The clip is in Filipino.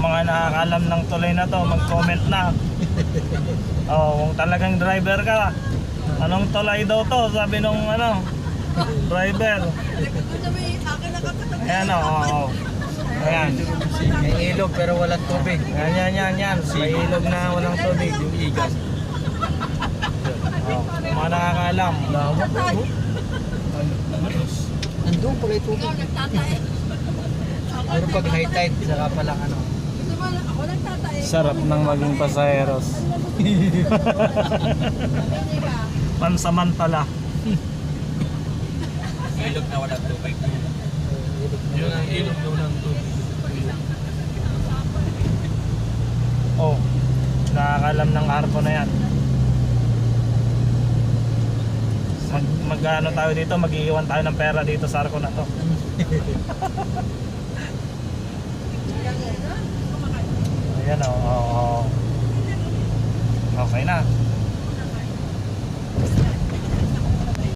mga nakakalam ng tuloy na to, mag-comment na. Oh, kung talagang driver ka, anong tulay daw to? Sabi nung ano, driver. Ayan o, oh. Ayan. May ilog pero walang tubig. Yan. May ilog na walang tubig. Yung igas. Oh, mga nakakalam. Lawak po. Nandun pala yung tubig. Pero pag high tide, saka palang ano. Sarap ng maging pasaheros. Pansamantala. Ilog na walang tubig. Yun ang ilog na walang tubig. Oh, nakakalam ng arko na yan. Mag-ano tayo dito, mag-iiwan tayo ng pera dito sa arko na to. Ayan o, okay na.